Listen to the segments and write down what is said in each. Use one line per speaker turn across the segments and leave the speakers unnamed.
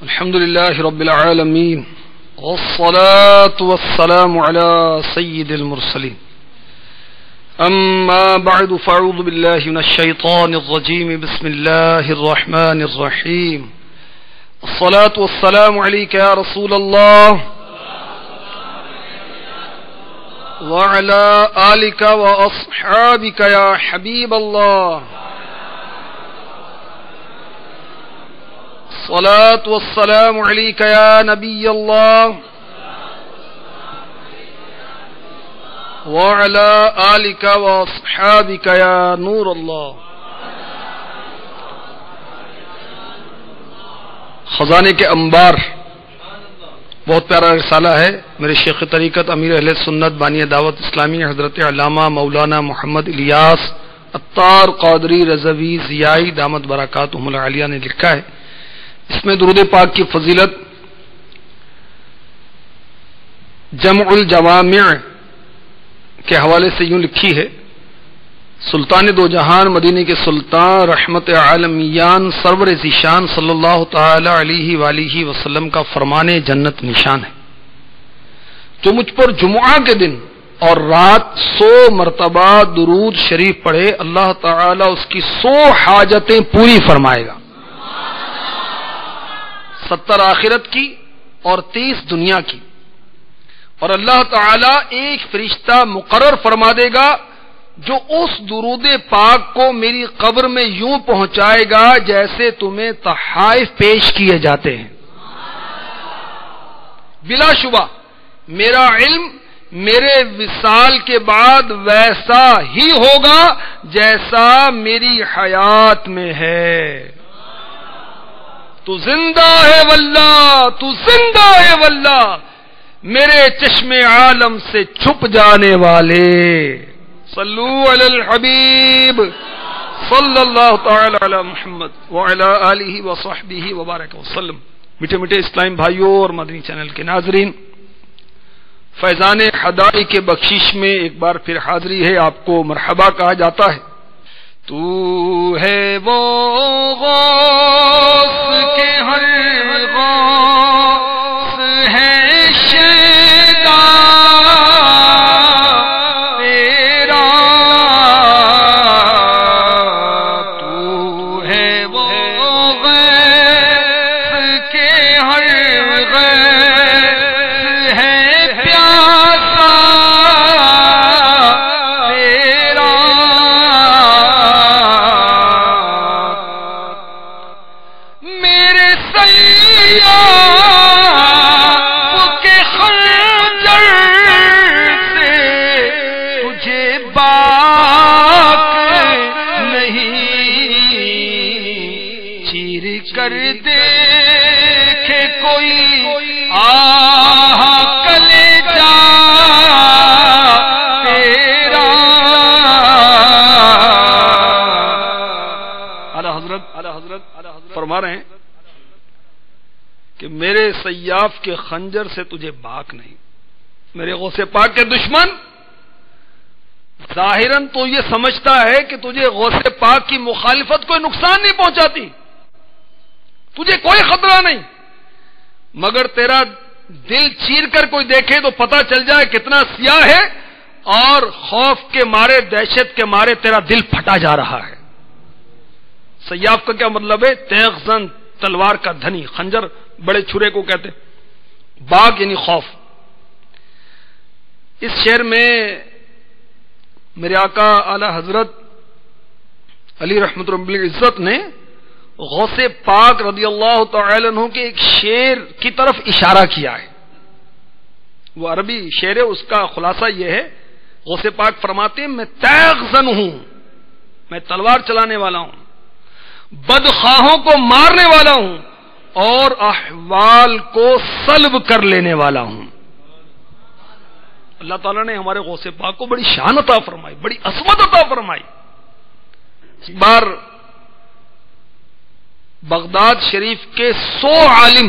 الحمد لله رب العالمين والصلاة والسلام على سيد المرسلين أما بعد فأعوذ بالله من الشيطان الرجيم بسم الله الرحمن الرحيم الصلاة والسلام عليك يا رسول الله وعلى آلك وأصحابك يا حبيب الله الصلاة والسلام عليك يا نبي الله وعلى آلك وأصحابك يا نور الله. خزانے کے انبار بہت پیارا رسالہ ہے. میرے شیخ طریقت امیر اہل سنت بانی دعوت اسلامی حضرت علامہ مولانا محمد الیاس عطار قادری رضوی ضیائی دامت برکاتہم العالیہ نے لکھا ہے. اس میں درود پاک کی فضیلت جمع الجوامع کے حوالے سے یوں لکھی ہے: سلطان دو جہان مدینے کے سلطان رحمت عالمیان سرور ذیشان صلی اللہ تعالی علیہ وآلہ وسلم کا فرمان جنت نشان ہے. جو مجھ پر جمعہ کے دن اور رات 100 مرتبہ درود شریف پڑھے اللہ تعالی اس کی 100 حاجتیں پوری فرمائے گا، 70 آخرت کی اور 30 دنیا کی. اور اللہ تعالی ایک فرشتہ مقرر فرما دے گا جو اس درود پاک کو میری قبر میں یوں پہنچائے گا جیسے تمہیں تحائف پیش کیے جاتے ہیں. بلا شبہ میرا علم میرے وصال کے بعد ویسا ہی ہوگا جیسا میری حیات میں ہے. تو زندہ ہے واللہ، تو زندہ ہے واللہ، میرے چشم عالم سے چھپ جانے والے. صلو علی الحبیب صلی اللہ تعالی علی محمد وعلی آلہ وصحبہ وبارک وسلم. میٹھے میٹھے اسلام بھائیوں اور مدنی چینل کے ناظرین، فیضان حدائی کے بخشش میں ایک بار پھر حاضری ہے. آپ کو مرحبا کہا جاتا ہے. تو ہے وہ غوث کے ہر غوث ہے شیدا تیرا، تو ہے وہ غوث کے ہر غوث ہے پیاسا تیرا. کے خنجر سے تجھے باک نہیں، چیر کر دیکھے کوئی آہ کلیجا تیرا. اعلی حضرت فرما رہے ہیں کہ میرے سیاف کے خنجر سے تجھے باک نہیں. میرے غوث پاک کے دشمن ظاہراً تو یہ سمجھتا ہے کہ تجھے غوث پاک کی مخالفت کوئی نقصان نہیں پہنچاتی، تجھے کوئی خطرہ نہیں، مگر تیرا دل چیر کر کوئی دیکھے تو پتہ چل جائے کتنا سیاہ ہے، اور خوف کے مارے دہشت کے مارے تیرا دل پھٹا جا رہا ہے. سیاف کا کیا مطلب ہے؟ تیغ زن، تلوار کا دھنی. خنجر بڑے چھرے کو کہتے. باغ یعنی خوف. اس شعر میں میرے آقا اعلی حضرت علی رحمت رب العزت نے غوث پاک رضی اللہ تعالی عنہ کے ایک شعر کی طرف اشارہ کیا ہے. وہ عربی شعر ہے، اس کا خلاصہ یہ ہے. غوث پاک فرماتے ہیں میں تیغ زن ہوں، میں تلوار چلانے والا ہوں، بدخواہوں کو مارنے والا ہوں، اور احوال کو سلب کر لینے والا ہوں. اللہ تعالیٰ نے ہمارے غوث پاک کو بڑی شان عطا فرمائی، بڑی عظمت عطا فرمائی. ایک بار بغداد شریف کے 100 عالم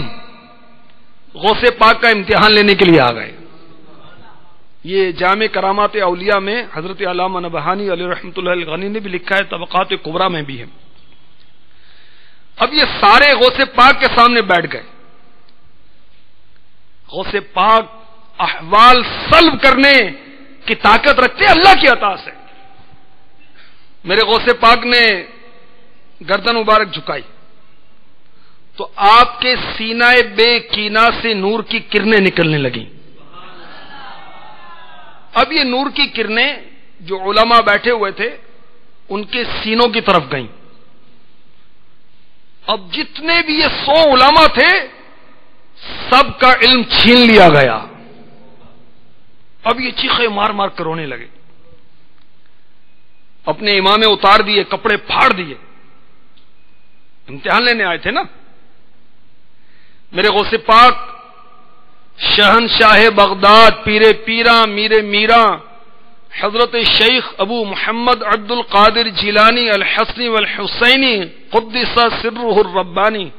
غوث پاک کا امتحان لینے کے لیے آ گئے. یہ جامع کرامات اولیاء میں حضرت علامہ نبہانی علیہ رحمۃ اللہ الغنی نے بھی لکھا ہے، طبقات کبریٰ میں بھی ہے. اب یہ سارے غوث پاک کے سامنے بیٹھ گئے. غوث پاک احوال سلب کرنے کی طاقت رکھتے اللہ کی عطا سے. میرے غوث پاک نے گردن مبارک جھکائی تو آپ کے سینہ بے کینا سے نور کی کرنیں نکلنے لگیں. اب یہ نور کی کرنیں جو علماء بیٹھے ہوئے تھے ان کے سینوں کی طرف گئیں. اب جتنے بھی یہ 100 علماء تھے سب کا علم چھین لیا گیا. اب یہ چیخے مار مار کر رونے لگے. اپنے امامے اتار دیے, کپڑے پھاڑ دیے. امتحان لینے آئے تھے نا. میرے غوث پاک شہنشاہ بغداد, پیر پیراں, میر میراں, حضرت شیخ ابو محمد عبد القادر جیلانی الحسنی والحسینی قدس سرہ الربانی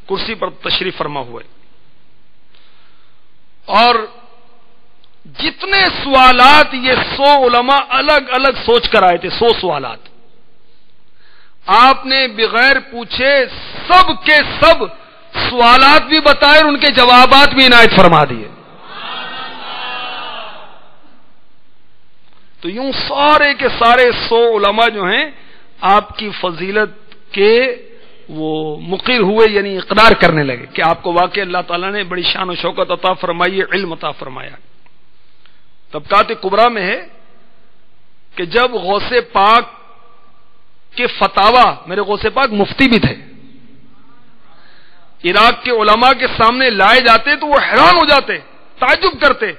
کرسی پر تشریف فرما ہوئے. اور جتنے سوالات یہ 100 علماء الگ الگ سوچ کر آئے تھے, 100 سوالات آپ نے بغیر پوچھے سب کے سب سوالات بھی بتائے اور ان کے جوابات بھی عنایت فرما دیے. تو یوں سارے کے سارے 100 علماء جو ہیں آپ کی فضیلت کے وہ مقر ہوئے, یعنی اقرار کرنے لگے کہ آپ کو واقعی اللہ تعالیٰ نے بڑی شان و شوکت عطا فرمائی, علم عطا فرمایا. طبقات کبریٰ میں ہے کہ جب غوث پاک کے فتاوا, میرے غوث پاک مفتی بھی تھے, عراق کے علماء کے سامنے لائے جاتے تو وہ حیران ہو جاتے, تعجب کرتے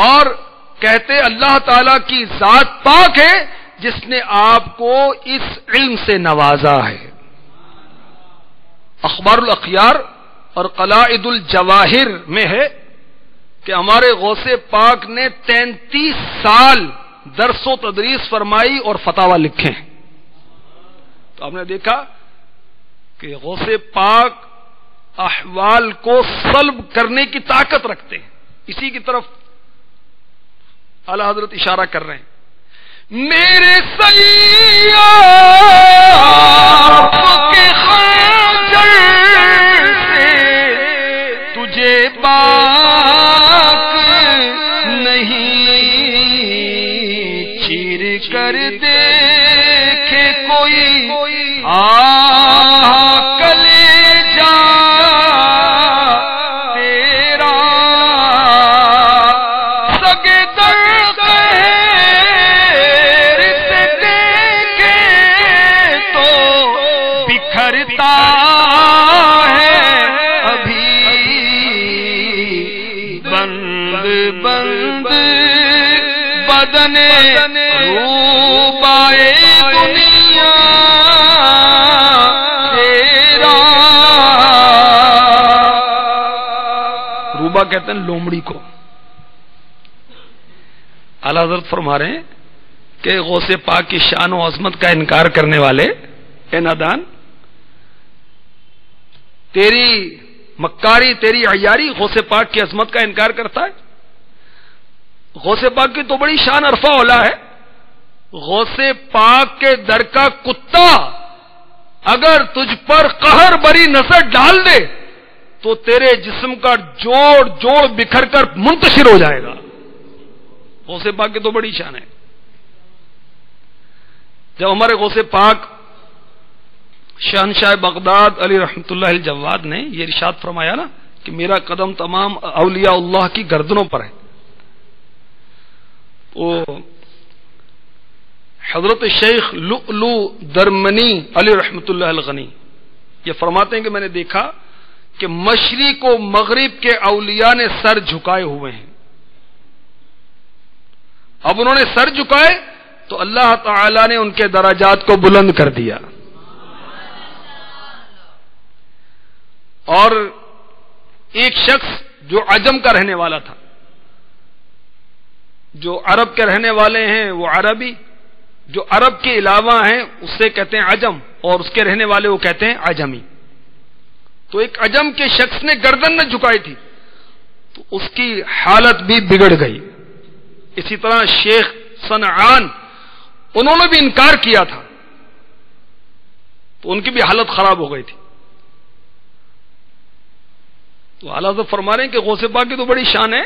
اور کہتے اللہ تعالیٰ کی ذات پاک ہے جس نے آپ کو اس علم سے نوازا ہے. اخبار الاخیار اور قلائد الجواہر میں ہے کہ ہمارے غوث پاک نے 33 سال درس و تدریس فرمائی اور فتاوا لکھے ہیں. تو آپ نے دیکھا کہ غوث پاک احوال کو سلب کرنے کی طاقت رکھتے ہیں. اسی کی طرف اعلی حضرت اشارہ کر رہے ہیں. میرے سیاف کے خنجر سے تجھے باک نہیں, چیر کر دیکھے کوئی کلیجا تیرا, سگے در غیر سے دیکھے تو بکھرتا ہے ابھی, بند بند بدن روبائے دنیا تیرا. روبا کہتے ہیں لومڑی کو. اعلیٰ حضرت فرما رہے ہیں کہ غوث پاک کی شان و عظمت کا انکار کرنے والے, اے نادان, تیری مکاری, تیری عیاری غوث پاک کی عظمت کا انکار کرتا ہے. غوث پاک کی تو بڑی شان عرفہ اولا ہے. غوث پاک کے در کا کتا اگر تجھ پر قہر بری نظر ڈال دے تو تیرے جسم کا جوڑ جوڑ بکھر کر منتشر ہو جائے گا. غوث پاک کی تو بڑی شان ہے. جب ہمارے غوث پاک شہنشاہ بغداد علی رحمت اللہ الجواد نے یہ ارشاد فرمایا نا کہ میرا قدم تمام اولیاء اللہ کی گردنوں پر ہے, وہ حضرت شیخ لؤلؤ درمنی علی رحمت اللہ الغنی یہ فرماتے ہیں کہ میں نے دیکھا کہ مشرق و مغرب کے اولیاء نے سر جھکائے ہوئے ہیں. اب انہوں نے سر جھکائے تو اللہ تعالی نے ان کے درجات کو بلند کر دیا. اور ایک شخص جو عجم کا رہنے والا تھا, جو عرب کے رہنے والے ہیں وہ عربی, جو عرب کے علاوہ ہیں اسے کہتے ہیں عجم, اور اس کے رہنے والے وہ کہتے ہیں عجمی. تو ایک عجم کے شخص نے گردن نہ جھکائی تھی تو اس کی حالت بھی بگڑ گئی. اسی طرح شیخ صنعان, انہوں نے بھی انکار کیا تھا تو ان کی بھی حالت خراب ہو گئی تھی. تو اعلیٰ حضرت فرما رہے ہیں کہ غوث پاک کی تو بڑی شان ہے،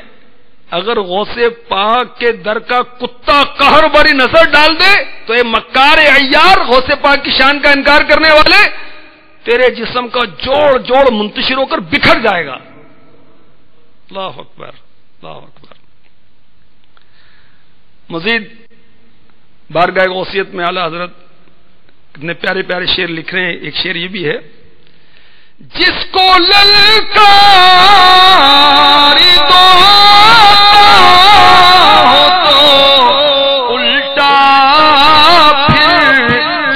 اگر غوث پاک کے در کا کتا قہر بری نظر ڈال دے تو اے مکار عیار، غوث پاک کی شان کا انکار کرنے والے، تیرے جسم کا جوڑ جوڑ منتشر ہو کر بکھر جائے گا۔ اللہ اکبر، اللہ اکبر۔ مزید بارگاہ غوثیت میں اعلیٰ حضرت اتنے پیارے پیارے شعر لکھ رہے ہیں۔ ایک شعر یہ بھی ہے، جس کو للکاری دو تو الٹا پھر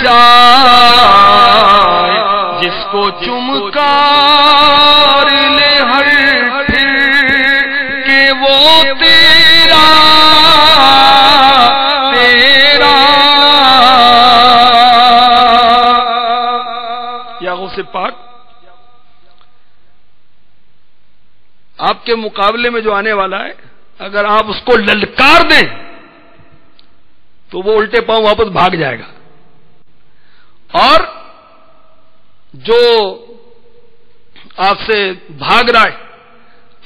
جائے، جس کو چمکار لے ہر پھر کہ وہ تیرا تیرا۔ یا غوث پاک آپ کے مقابلے میں جو آنے والا ہے، اگر آپ اس کو للکار دیں تو وہ الٹے پاؤں واپس بھاگ جائے گا، اور جو آپ سے بھاگ رہا ہے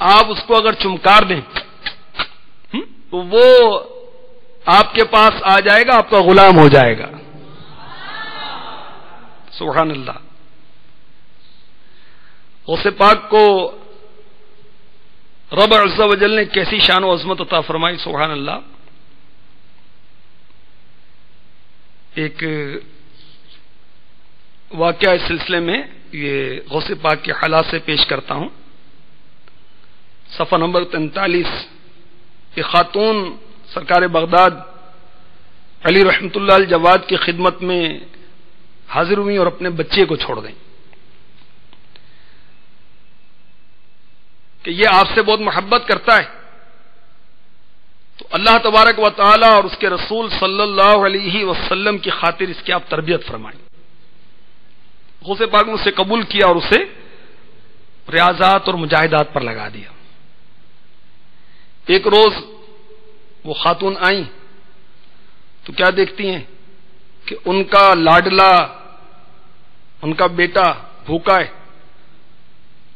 آپ اس کو اگر چمکار دیں تو وہ آپ کے پاس آ جائے گا، آپ کا غلام ہو جائے گا۔ سبحان اللہ۔ غوث پاک کو رب عز و جل نے کیسی شان و عظمت عطا فرمائی، سبحان اللہ۔ ایک واقعہ اس سلسلے میں یہ غوث پاک کے حالات سے پیش کرتا ہوں۔ صفحہ نمبر 43، ایک خاتون سرکار بغداد علی رحمت اللہ الجواد کی خدمت میں حاضر ہوئی اور اپنے بچے کو چھوڑ گئیں کہ یہ آپ سے بہت محبت کرتا ہے، تو اللہ تبارک و تعالی اور اس کے رسول صلی اللہ علیہ وسلم کی خاطر اس کی آپ تربیت فرمائیں۔ غوث پاک نے اسے قبول کیا اور اسے ریاضات اور مجاہدات پر لگا دیا۔ ایک روز وہ خاتون آئیں تو کیا دیکھتی ہیں کہ ان کا لاڈلا، ان کا بیٹا بھوکا ہے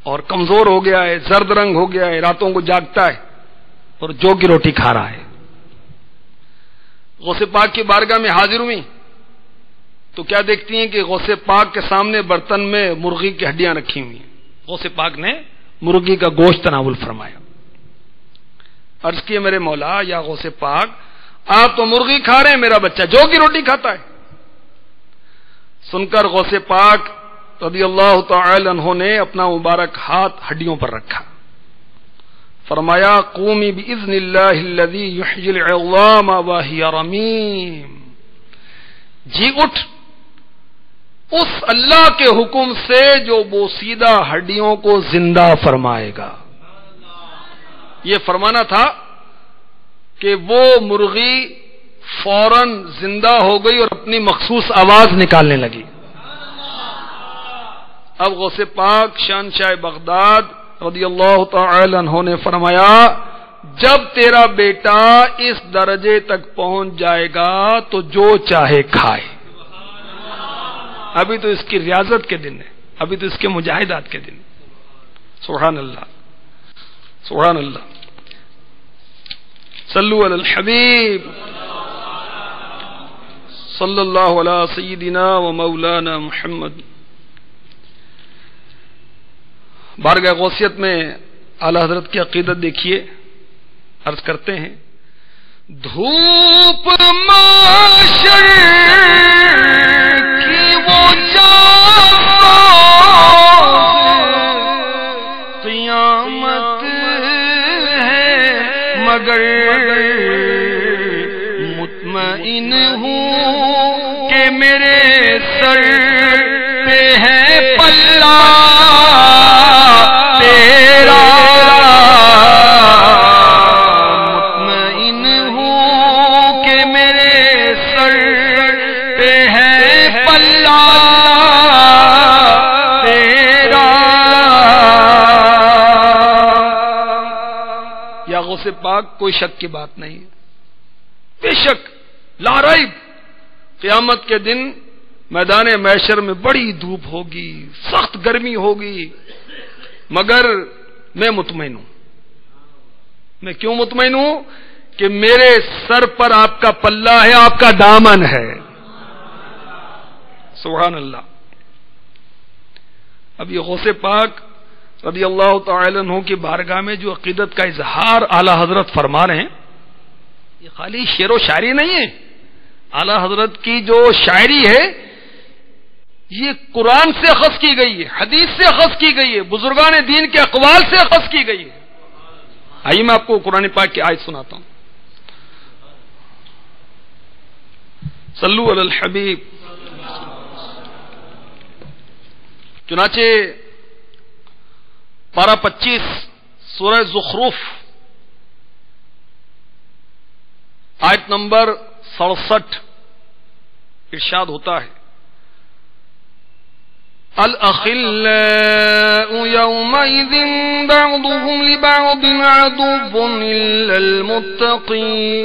اور کمزور ہو گیا ہے، زرد رنگ ہو گیا ہے، راتوں کو جاگتا ہے اور جو کی روٹی کھا رہا ہے۔ غوث پاک کی بارگاہ میں حاضر ہوئی تو کیا دیکھتی ہیں کہ غوث پاک کے سامنے برتن میں مرغی کی ہڈیاں رکھی ہوئی ہیں۔ غوث پاک نے مرغی کا گوشت تناول فرمایا۔ عرض کیے میرے مولا یا غوث پاک، آپ تو مرغی کھا رہے ہیں، میرا بچہ جو کی روٹی کھاتا ہے۔ سن کر غوث پاک رضی اللہ تعالی عنہ نے اپنا مبارک ہاتھ ہڈیوں پر رکھا، فرمایا قومی باذن اللہ الذی یحیی العظام وہی رمیم، جی اٹھ اس اللہ کے حکم سے جو بوسیدہ ہڈیوں کو زندہ فرمائے گا۔ یہ فرمانا تھا کہ وہ مرغی فوراً زندہ ہو گئی اور اپنی مخصوص آواز نکالنے لگی۔ اب غوث پاک شہنشاہ بغداد رضی اللہ تعالی عنہ نے فرمایا جب تیرا بیٹا اس درجے تک پہنچ جائے گا تو جو چاہے کھائے۔ ابھی تو اس کی ریاضت کے دن ہے، ابھی تو اس کے مجاہدات کے دن۔ سبحان اللہ، سبحان اللہ۔ صلو علی الحبیب صلی اللہ علی سیدنا و مولانا محمد۔ بارگاہ غوثیت میں اعلی حضرت کی عقیدت دیکھیے، عرض کرتے ہیں دھوپ معاشر کی وہ قیامت ہے مگر مطمئن ہوں کہ میرے سر پہ ہے پلہ تیرا، مطمئن ہوں کہ میرے سر پہ ہے پلہ تیرا۔ یا غوث پاک کوئی شک کی بات نہیں ہے، بے شک لا ریب قیامت کے دن میدان محشر میں بڑی دھوپ ہوگی، سخت گرمی ہوگی، مگر میں مطمئن ہوں. میں کیوں مطمئن ہوں؟ کہ میرے سر پر آپ کا پلہ ہے، آپ کا دامن ہے. سبحان اللہ. اب یہ غوث پاک رضی اللہ تعالی عنہ کی بارگاہ میں جو عقیدت کا اظہار اعلی حضرت فرما رہے ہیں، یہ خالی شعر و شاعری نہیں ہے. اعلی حضرت کی جو شاعری ہے یہ قرآن سے اخذ کی گئی ہے، حدیث سے اخذ کی گئی ہے، بزرگان دین کے اقوال سے اخذ کی گئی ہے. آئیے میں آپ کو قرآن پاک کی آیت سناتا ہوں. صلو علی الحبیب. چنانچہ پارہ 25 سورہ زخرف آیت نمبر 67 ارشاد ہوتا ہے، الأخلاء يومئذ بعضهم لبعض عدو إلا المتقين.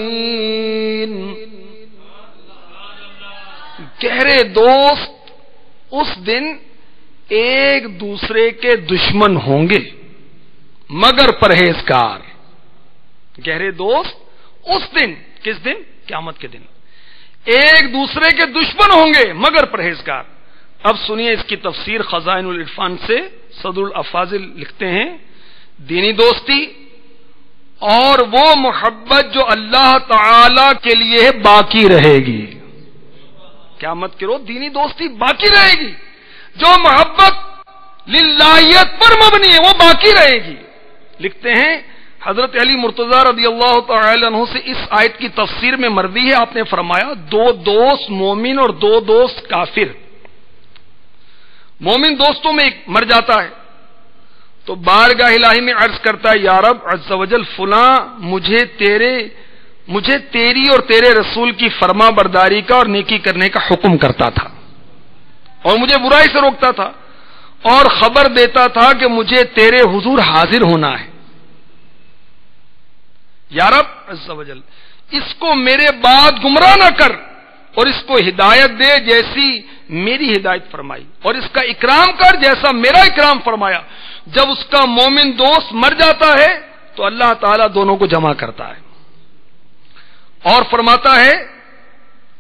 گہرے دوست اس دن ایک دوسرے کے دشمن ہوں گے مگر پرہیزگار. گہرے دوست اس دن، کس دن؟ قیامت کے دن، ایک دوسرے کے دشمن ہوں گے مگر پرہیزگار. اب سنیے اس کی تفسیر خزائن العرفان سے. صدر الافاضل لکھتے ہیں، دینی دوستی اور وہ محبت جو اللہ تعالی کے لیے باقی رہے گی. قیامت کے روز دینی دوستی باقی رہے گی. جو محبت للہیت پر مبنی ہے وہ باقی رہے گی. لکھتے ہیں حضرت علی مرتضی رضی اللہ تعالی عنہ سے اس آیت کی تفسیر میں مروی ہے، آپ نے فرمایا 2 دوست مومن اور 2 دوست کافر. مومن دوستوں میں ایک مر جاتا ہے تو بارگاہ الہی میں عرض کرتا ہے، یا رب عز و جل فلاں مجھے تیری اور تیرے رسول کی فرما برداری کا اور نیکی کرنے کا حکم کرتا تھا اور مجھے برائی سے روکتا تھا اور خبر دیتا تھا کہ مجھے تیرے حضور حاضر ہونا ہے. یا رب عز و جل اس کو میرے بعد گمراہ نہ کر اور اس کو ہدایت دے جیسی میری ہدایت فرمائی، اور اس کا اکرام کر جیسا میرا اکرام فرمایا. جب اس کا مومن دوست مر جاتا ہے تو اللہ تعالیٰ دونوں کو جمع کرتا ہے اور فرماتا ہے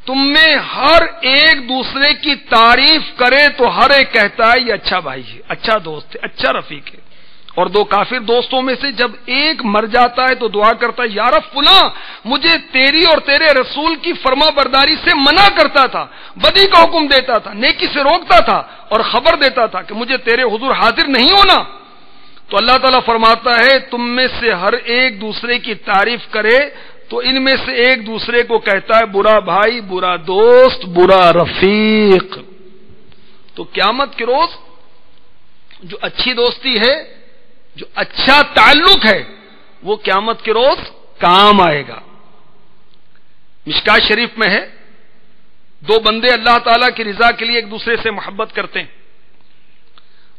تم میں ہر ایک دوسرے کی تعریف کرے تو ہر ایک کہتا ہے یہ اچھا بھائی ہے، اچھا دوست ہے، اچھا رفیق ہے. اور 2 کافر دوستوں میں سے جب ایک مر جاتا ہے تو دعا کرتا ہے، یا رب فلاں مجھے تیری اور تیرے رسول کی فرما برداری سے منع کرتا تھا، بدی کا حکم دیتا تھا، نیکی سے روکتا تھا اور خبر دیتا تھا کہ مجھے تیرے حضور حاضر نہیں ہونا. تو اللہ تعالیٰ فرماتا ہے تم میں سے ہر ایک دوسرے کی تعریف کرے تو ان میں سے ایک دوسرے کو کہتا ہے برا بھائی، برا دوست، برا رفیق. تو قیامت کے روز جو اچھی دوستی ہے، جو اچھا تعلق ہے، وہ قیامت کے روز کام آئے گا. مشکات شریف میں ہے 2 بندے اللہ تعالیٰ کی رضا کے لیے ایک دوسرے سے محبت کرتے ہیں.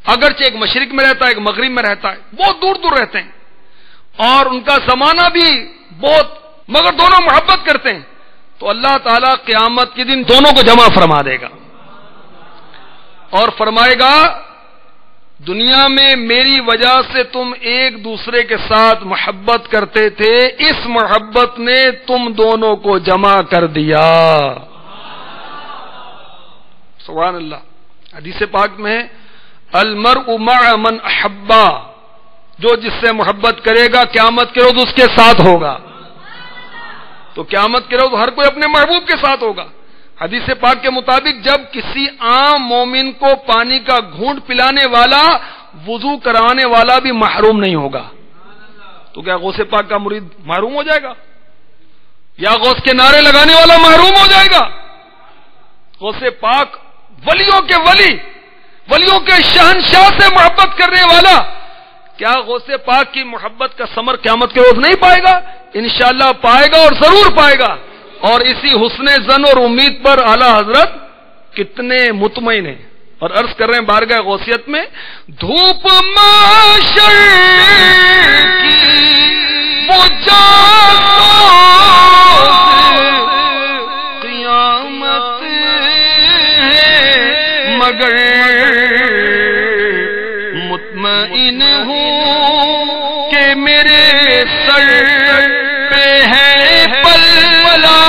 اگرچہ ایک مشرق میں رہتا ہے ایک مغرب میں رہتا ہے، بہت دور دور رہتے ہیں اور ان کا زمانہ بھی بہت، مگر دونوں محبت کرتے ہیں. تو اللہ تعالیٰ قیامت کے دن دونوں کو جمع فرما دے گا اور فرمائے گا دنیا میں میری وجہ سے تم ایک دوسرے کے ساتھ محبت کرتے تھے، اس محبت نے تم دونوں کو جمع کر دیا. سبحان اللہ. حدیث پاک میں المرء مع من احبا، جو جس سے محبت کرے گا قیامت کے روز اس کے ساتھ ہوگا. تو قیامت کے روز ہر کوئی اپنے محبوب کے ساتھ ہوگا. حدیث پاک کے مطابق جب کسی عام مومن کو پانی کا گھونٹ پلانے والا وضو کرانے والا بھی محروم نہیں ہوگا تو کیا غوث پاک کا مرید محروم ہو جائے گا؟ یا غوث کے نعرے لگانے والا محروم ہو جائے گا؟ غوث پاک ولیوں کے ولی، ولیوں کے شہنشاہ سے محبت کرنے والا، کیا غوث پاک کی محبت کا ثمر قیامت کے روز نہیں پائے گا؟ انشاءاللہ پائے گا اور ضرور پائے گا. اور اسی حسن ظن اور امید پر اعلی حضرت کتنے مطمئن ہیں اور عرض کر رہے ہیں بارگاہ غوثیت میں، دھوپ معاشر کی وہ قیامت ہے مگر مطمئن ہوں کہ میرے سر پہ ہے پلولا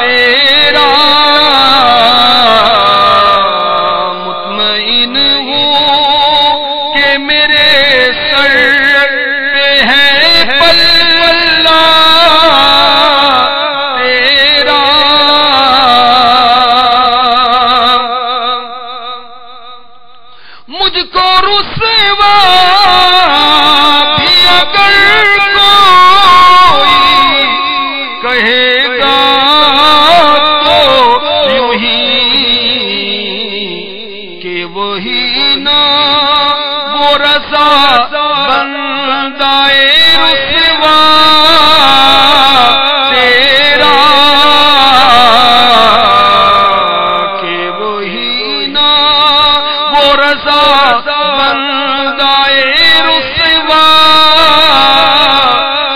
تیرا، مطمئن ہوں کہ میرے سر پہ ہے پلولا تیرا، مجھ کو رسوا بھی اگر کوئی کہے گا تو یوں ہی کہ وہی نا وہ رضا بندائے رسوا تیرا، کہ وہی نا وہ رضا بندائے رسوا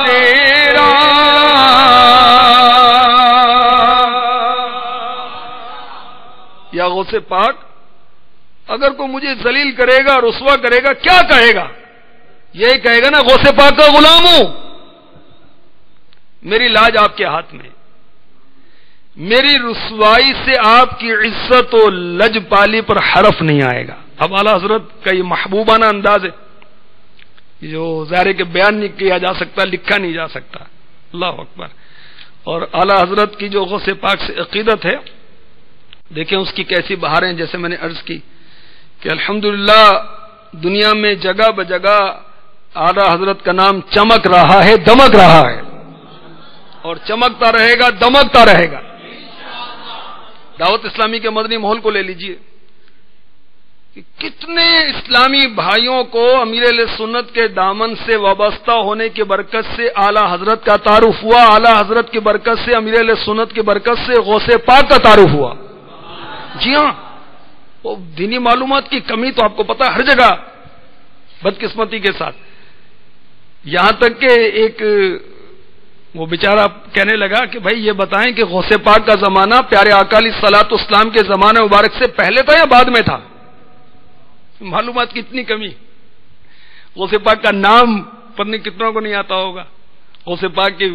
تیرا۔ یا غوث پاک اگر کوئی مجھے ذلیل کرے گا، رسوا کرے گا، کیا کہے گا؟ یہی کہے گا نا غوث پاک کا غلام ہوں، میری لاج آپ کے ہاتھ میں، میری رسوائی سے آپ کی عزت و لج پالی پر حرف نہیں آئے گا۔ اب اعلیٰ حضرت کا یہ محبوبانہ انداز ہے جو ظاہر کہ بیان نہیں کیا جا سکتا، لکھا نہیں جا سکتا، اللہ اکبر۔ اور اعلیٰ حضرت کی جو غوث پاک سے عقیدت ہے، دیکھیں اس کی کیسی بہاریں، جیسے میں نے عرض کی کہ الحمدللہ دنیا میں جگہ بجگہ اعلیٰ حضرت کا نام چمک رہا ہے، دمک رہا ہے، اور چمکتا رہے گا، دمکتا رہے گا۔ دعوت اسلامی کے مدنی ماحول کو لے لیجئے کہ کتنے اسلامی بھائیوں کو امیر اہل سنت کے دامن سے وابستہ ہونے کی برکت سے اعلیٰ حضرت کا تعارف ہوا، اعلیٰ حضرت کی برکت سے، امیر اہل سنت کی برکت سے غوث پاک کا تعارف ہوا۔ جی ہاں، وہ دینی معلومات کی کمی تو آپ کو پتا ہر جگہ بدقسمتی کے ساتھ، یہاں تک کہ ایک وہ بیچارہ کہنے لگا کہ بھائی یہ بتائیں کہ غوث پاک کا زمانہ پیارے آقا علیہ الصلوۃ والسلام کے زمانے مبارک سے پہلے تھا یا بعد میں تھا؟ معلومات کی اتنی کمی۔ غوث پاک کا نام پڑھنے کتنوں کو نہیں آتا ہوگا، غوث پاک کے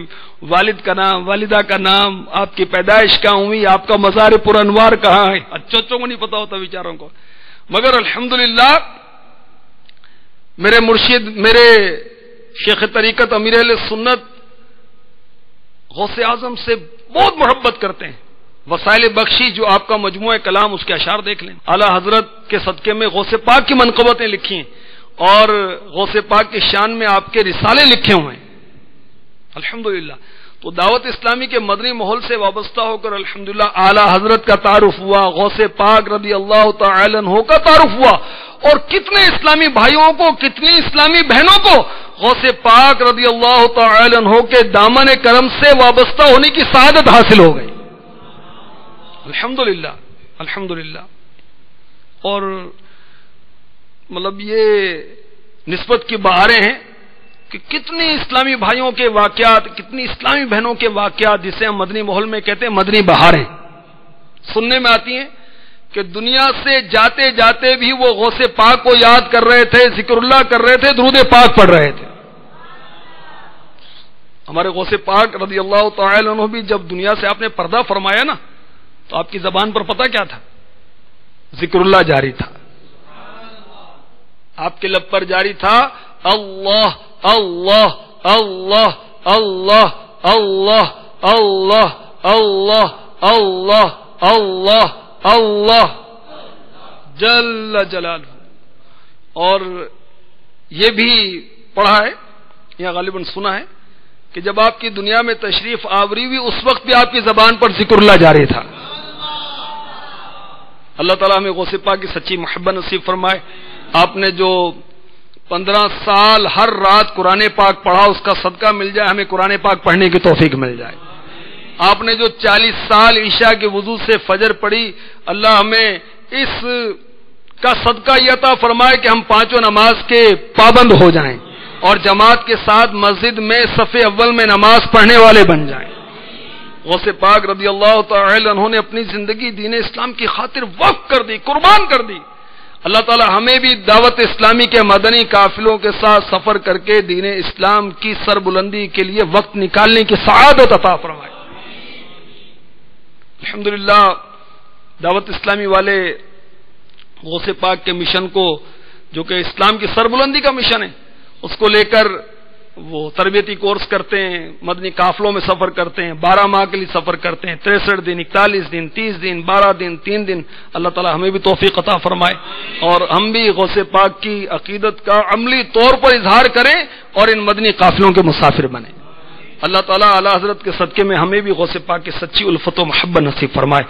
والد کا نام، والدہ کا نام، آپ کی پیدائش کہاں ہوئی، آپ کا مزار پر انوار کہاں ہے، اچھوں کو نہیں پتا ہوتا بیچاروں کو۔ مگر الحمدللہ میرے مرشد، میرے شیخ طریقت امیر اہل سنت غوث اعظم سے بہت محبت کرتے ہیں۔ وسائل بخشی جو آپ کا مجموعہ کلام، اس کے اشعار دیکھ لیں، اعلیٰ حضرت کے صدقے میں غوث پاک کی منقبتیں لکھی ہیں، اور غوث پاک کی شان میں آپ کے رسالے لکھے ہوئے ہیں الحمدللہ۔ تو دعوت اسلامی کے مدنی ماحول سے وابستہ ہو کر الحمدللہ اعلیٰ حضرت کا تعارف ہوا، غوث پاک رضی اللہ تعالی عنہ کا تعارف ہوا، اور کتنے اسلامی بھائیوں کو، کتنی اسلامی بہنوں کو غوث پاک رضی اللہ تعالی عنہ کے دامن کرم سے وابستہ ہونے کی سعادت حاصل ہو گئی الحمدللہ الحمدللہ۔ اور مطلب یہ نسبت کی بہاریں ہیں کہ کتنی اسلامی بھائیوں کے واقعات، کتنی اسلامی بہنوں کے واقعات، جسے ہم مدنی ماحول میں کہتے ہیں مدنی بہاریں، سننے میں آتی ہیں کہ دنیا سے جاتے جاتے بھی وہ غوث پاک کو یاد کر رہے تھے، ذکر اللہ کر رہے تھے، درود پاک پڑھ رہے تھے۔ ہمارے غوث پاک رضی اللہ تعالی عنہ بھی جب دنیا سے آپ نے پردہ فرمایا نا، تو آپ کی زبان پر پتہ کیا تھا؟ ذکر اللہ جاری تھا، آپ کے لب پر جاری تھا اللہ اللہ اللہ اللہ اللہ اللہ اللہ اللہ اللہ اللہ جل جلالہ۔ اور یہ بھی پڑھا ہے یا غالباً سنا ہے کہ جب آپ کی دنیا میں تشریف آوری ہوئی اس وقت بھی آپ کی زبان پر ذکر اللہ جاری تھا۔ اللہ تعالیٰ ہمیں غوث پاک کی سچی محبت نصیب فرمائے۔ آپ نے جو 15 سال ہر رات قرآن پاک پڑھا، اس کا صدقہ مل جائے، ہمیں قرآن پاک پڑھنے کی توفیق مل جائے۔ آپ نے جو 40 سال عشاء کے وضو سے فجر پڑھی، اللہ ہمیں اس کا صدقہ یہ عطا فرمائے کہ ہم 5 نماز کے پابند ہو جائیں اور جماعت کے ساتھ مسجد میں صف اول میں نماز پڑھنے والے بن جائیں۔ غوث پاک رضی اللہ تعالی عنہ نے اپنی زندگی دین اسلام کی خاطر وقف کر دی، قربان کر دی۔ اللہ تعالی ہمیں بھی دعوت اسلامی کے مدنی قافلوں کے ساتھ سفر کر کے دین اسلام کی سربلندی کے لیے وقت نکالنے کی سعادت عطا فرمائے۔ الحمدللہ دعوت اسلامی والے غوث پاک کے مشن کو، جو کہ اسلام کی سربلندی کا مشن ہے، اس کو لے کر وہ تربیتی کورس کرتے ہیں، مدنی قافلوں میں سفر کرتے ہیں، 12 ماہ کے لیے سفر کرتے ہیں، 63 دن، 41 دن، 30 دن، 12 دن، 3 دن۔ اللہ تعالی ہمیں بھی توفیق عطا فرمائے اور ہم بھی غوث پاک کی عقیدت کا عملی طور پر اظہار کریں اور ان مدنی قافلوں کے مسافر بنیں۔ اللہ تعالیٰ اعلی حضرت کے صدقے میں ہمیں بھی غوث پاک کی سچی الفت و محبت نصیب فرمائے،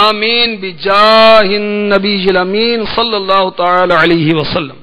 آمین بجاہ النبی الامین صلی اللہ تعالی علیہ وسلم۔